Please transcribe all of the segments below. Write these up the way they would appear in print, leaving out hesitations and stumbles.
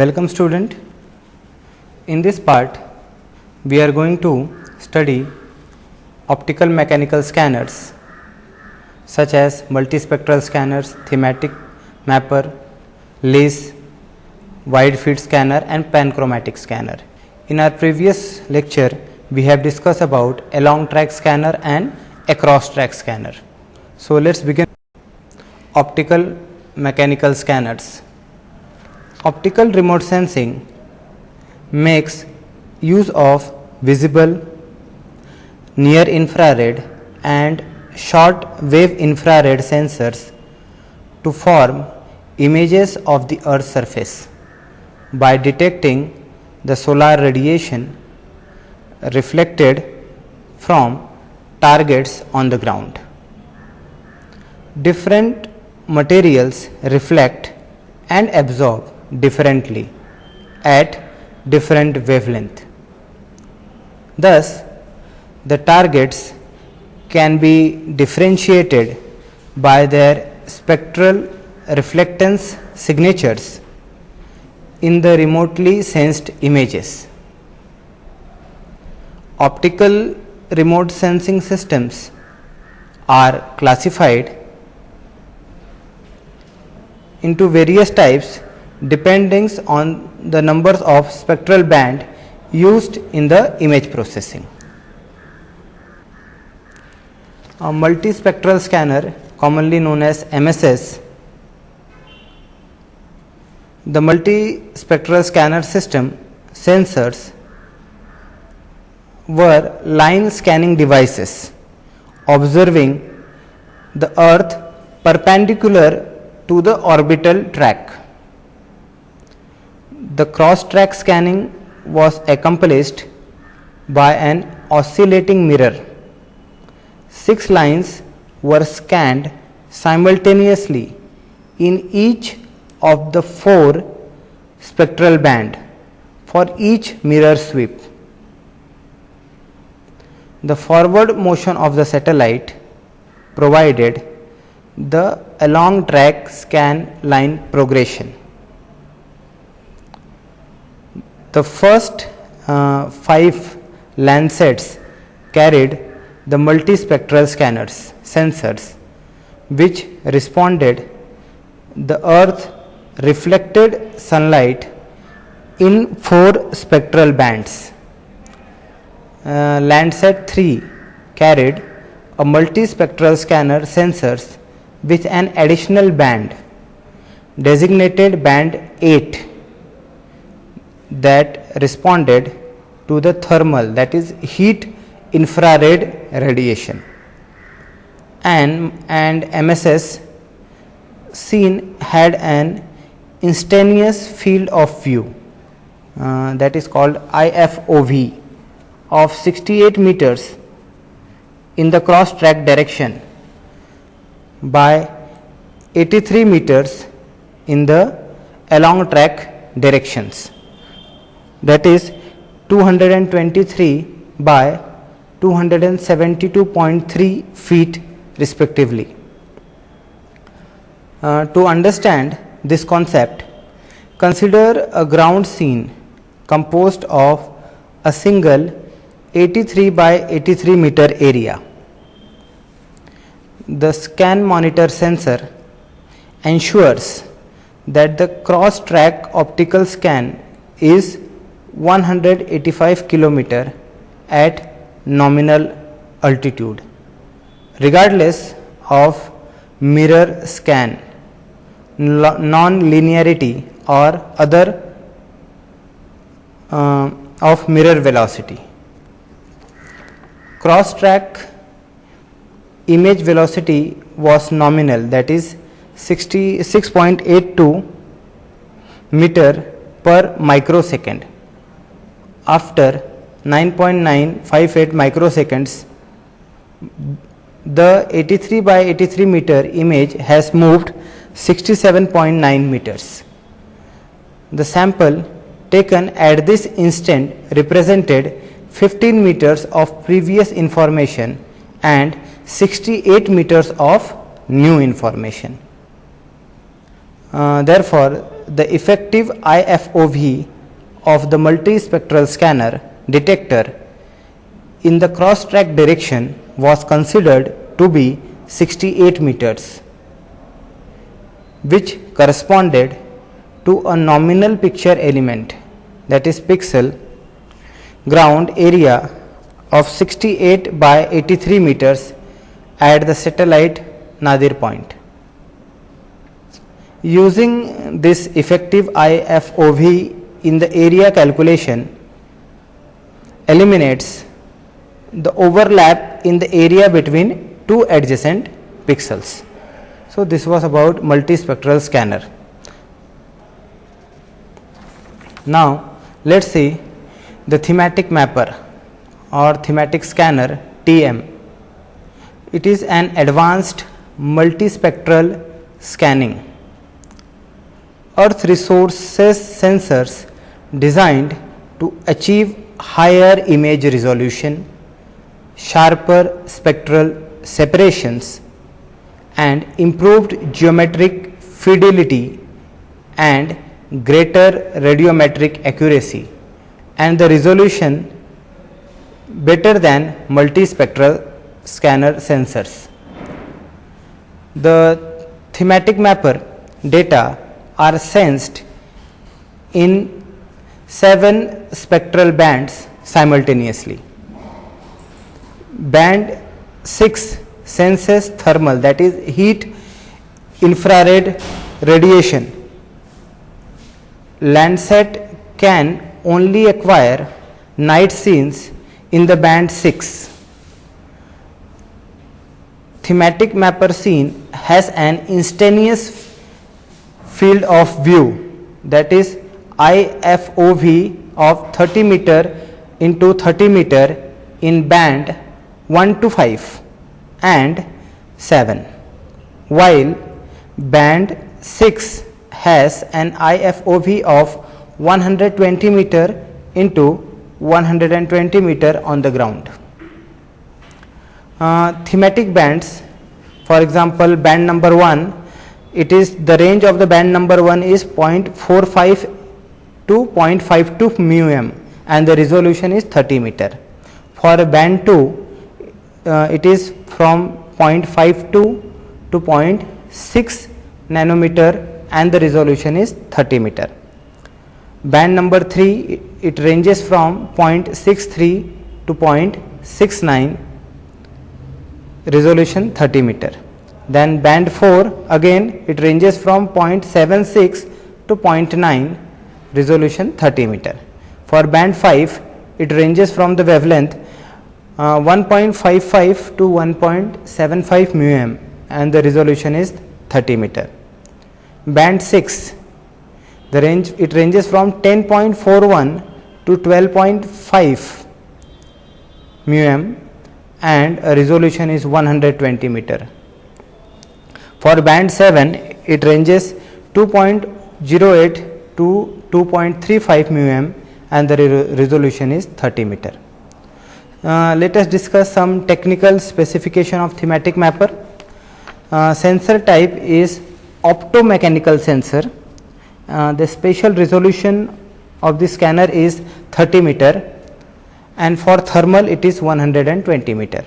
Welcome student. In this part we are going to study optical mechanical scanners such as multispectral scanners, thematic mapper, lace, wide field scanner and panchromatic scanner. In our previous lecture we have discussed about along track scanner and across track scanner. So let's begin. Optical mechanical scanners. Optical remote sensing makes use of visible, near infrared and short wave infrared sensors to form images of the Earth's surface by detecting the solar radiation reflected from targets on the ground. Different materials reflect and absorb differently at different wavelength. Thus, the targets can be differentiated by their spectral reflectance signatures in the remotely sensed images. Optical remote sensing systems are classified into various types depending on the numbers of spectral band used in the image processing. A multispectral scanner, commonly known as MSS. The multispectral scanner system sensors were line scanning devices observing the Earth perpendicular to the orbital track. The cross track scanning was accomplished by an oscillating mirror. 6 lines were scanned simultaneously in each of the 4 spectral band for each mirror sweep. The forward motion of the satellite provided the along track scan line progression. The first 5 Landsats carried the multispectral scanners sensors which responded the Earth reflected sunlight in 4 spectral bands. Landsat 3 carried a multispectral scanner sensors with an additional band designated band 8 that responded to the thermal, that is heat infrared radiation, and MSS seen had an instantaneous field of view that is called IFOV of 68 meters in the cross track direction by 83 meters in the along track directions, that is 223 by 272.3 feet respectively. To understand this concept, consider a ground scene composed of a single 83 by 83 meter area. The scan monitor sensor ensures that the cross track optical scan is 185 kilometer at nominal altitude, regardless of mirror scan, non-linearity or other of mirror velocity. Cross track image velocity was nominal, that is 66.82 meter per microsecond. After 9.958 microseconds, the 83 by 83 meter image has moved 67.9 meters. The sample taken at this instant represented 15 meters of previous information and 68 meters of new information. Therefore, the effective IFOV of the multispectral scanner detector in the cross-track direction was considered to be 68 meters, which corresponded to a nominal picture element, that is pixel, ground area of 68 by 83 meters at the satellite nadir point. Using this effective IFOV in the area calculation eliminates the overlap in the area between two adjacent pixels. So, this was about multispectral scanner. Now, let us see the thematic mapper or thematic scanner TM. It is an advanced multispectral scanning Earth resources sensors designed to achieve higher image resolution, sharper spectral separations, and improved geometric fidelity and greater radiometric accuracy, and the resolution better than multispectral scanner sensors. The thematic mapper data are sensed in 7 spectral bands simultaneously. Band 6 senses thermal, that is heat infrared radiation. Landsat can only acquire night scenes in the band 6. Thematic mapper scene has an instantaneous field of view, that is IFOV of 30 meter into 30 meter in band 1 to 5 and 7, while band 6 has an IFOV of 120 meter into 120 meter on the ground. Thematic bands, for example, band number 1, it is the range of the band number 1 is 0.45 to 0.52 μm and the resolution is 30 meter. For band 2, it is from 0.52 to 0.6 nanometer and the resolution is 30 meter. Band number 3, it ranges from 0.63 to 0.69, resolution 30 meter. Then band 4, again it ranges from 0.76 to 0.9, resolution 30 meter. For band 5, it ranges from the wavelength 1.55 to 1.75 μm and the resolution is 30 meter. Band 6, the range, it ranges from 10.41 to 12.5 μm and a resolution is 120 meter. For band 7, it ranges 2.08 to 2.35 μm and the resolution is 30 meter. Let us discuss some technical specification of thematic mapper. Sensor type is optomechanical sensor. The spatial resolution of the scanner is 30 meter and for thermal it is 120 meter.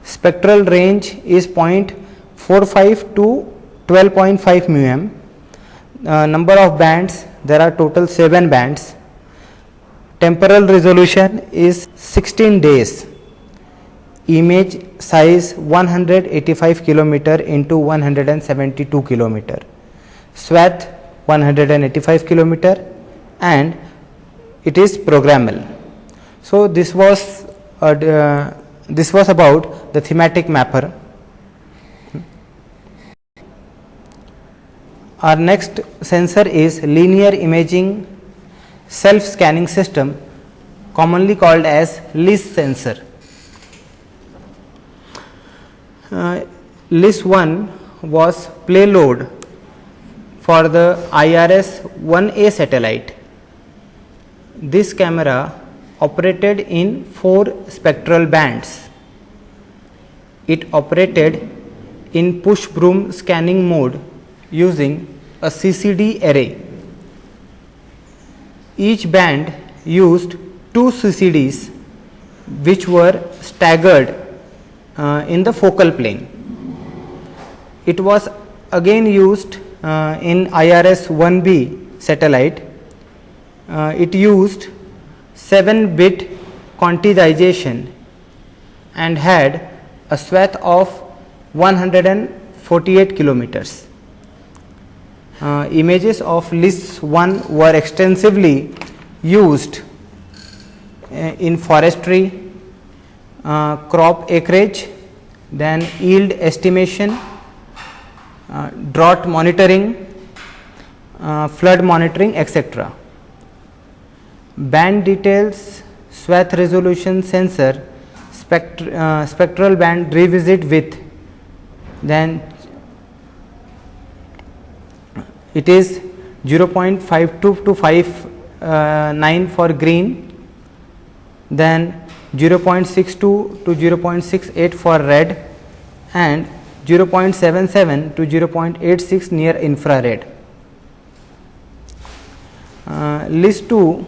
Spectral range is 0.45 to 12.5 μm. Number of bands, there are total 7 bands. Temporal resolution is 16 days. Image size 185 kilometer into 172 kilometer. Swath 185 kilometer and it is programmable. So this was about the thematic mapper. Our next sensor is linear imaging self scanning system, commonly called as LIS sensor. LIS 1 was payload for the IRS-1A satellite. This camera operated in 4 spectral bands. It operated in push broom scanning mode using a CCD array. Each band used two CCDs which were staggered in the focal plane. It was again used in IRS-1B satellite. It used 7-bit quantization and had a swath of 148 kilometers. Images of LIS-1 were extensively used in forestry, crop acreage, then yield estimation, drought monitoring, flood monitoring, etc. Band details, swath resolution sensor, spectral band revisit width, then it is 0.52 to 59 for green, then 0.62 to 0.68 for red, and 0.77 to 0.86 near infrared. LIS-2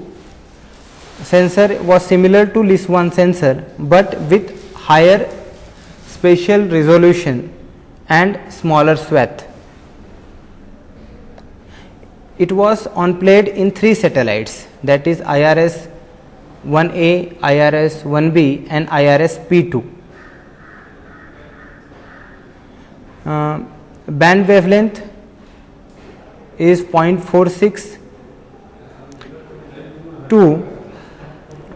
sensor was similar to LIS-1 sensor, but with higher spatial resolution and smaller swath. It was on played in 3 satellites, that is IRS-1A, IRS-1B and IRS-P2. Band wavelength is 0.46 to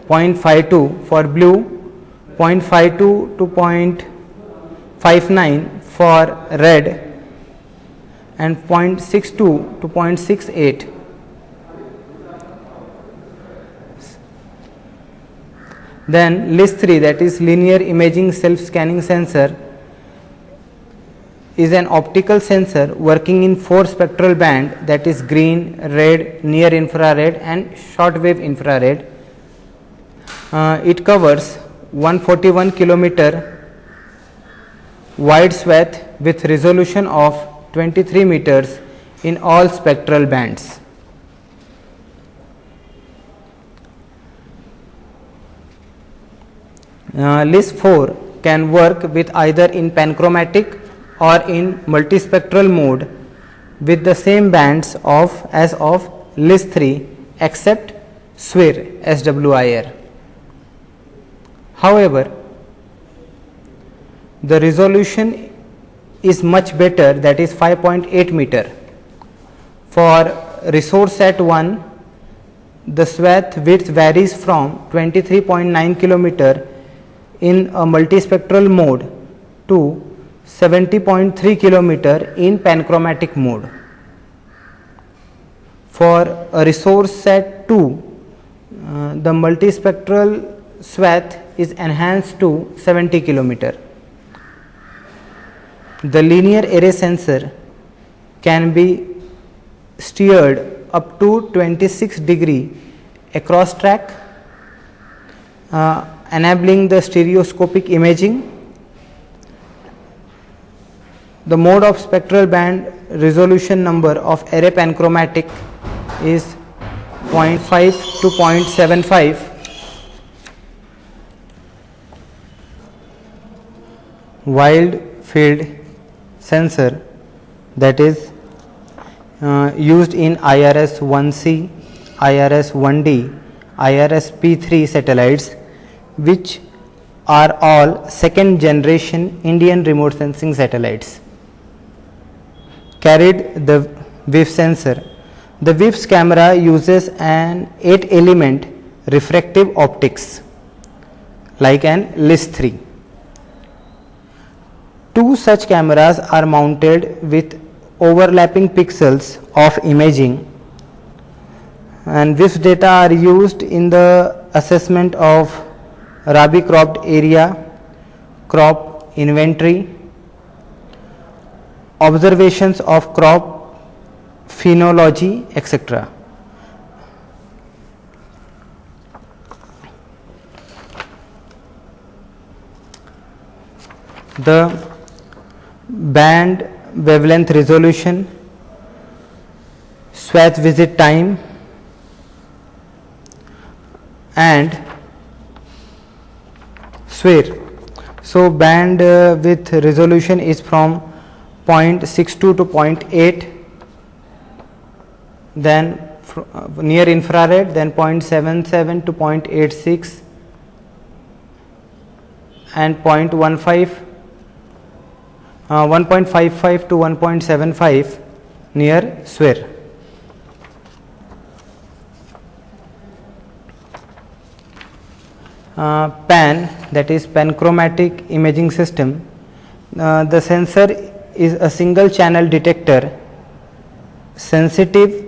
0.52 for blue, 0.52 to 0.59 for red, and 0.62 to 0.68. Then LIS-3, that is linear imaging self-scanning sensor, is an optical sensor working in 4 spectral band, that is green, red, near infrared and shortwave infrared. It covers 141 kilometer wide swath with resolution of 23 meters in all spectral bands. LIS-4 can work with either in panchromatic or in multispectral mode with the same bands as of LIS-3 except SWIR. However, the resolution is much better, that is 5.8 meter. For ResourceSat-1, the swath width varies from 23.9 kilometer in a multispectral mode to 70.3 kilometer in panchromatic mode. For a ResourceSat-2, the multispectral swath is enhanced to 70 kilometer. The linear array sensor can be steered up to 26 degree across track, enabling the stereoscopic imaging. The mode of spectral band resolution number of array panchromatic is 0.5 to 0.75. Wild field sensor, that is used in IRS-1C, IRS-1D, IRS-P3 satellites, which are all second generation Indian remote sensing satellites. Carried the WIF sensor. The WIF's camera uses an 8-element refractive optics like an LIS-3. 2 such cameras are mounted with overlapping pixels of imaging, and WIF data are used in the assessment of Rabi cropped area, crop inventory, observations of crop phenology, etc. The band wavelength resolution, swath visit time, and SWIR. So band width resolution is from 0.62 to 0.8, then near infrared, then 0.77 to 0.86, and 1.55 to 1.75 near SWIR. PAN, that is panchromatic imaging system. The sensor is a single channel detector sensitive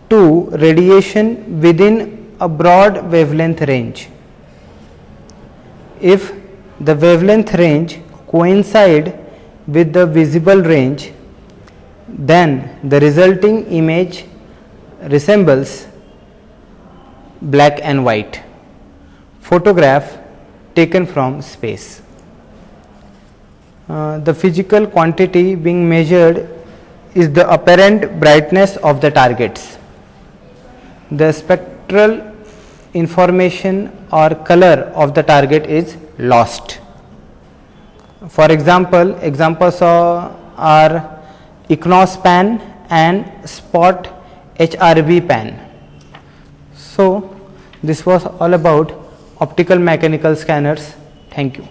to radiation within a broad wavelength range. If the wavelength range coincide with the visible range, then the resulting image resembles black and white photograph taken from space. The physical quantity being measured is the apparent brightness of the targets. The spectral information or color of the target is lost. For example, examples are ICNOS PAN and SPOT HRV PAN. So this was all about optical mechanical scanners. Thank you.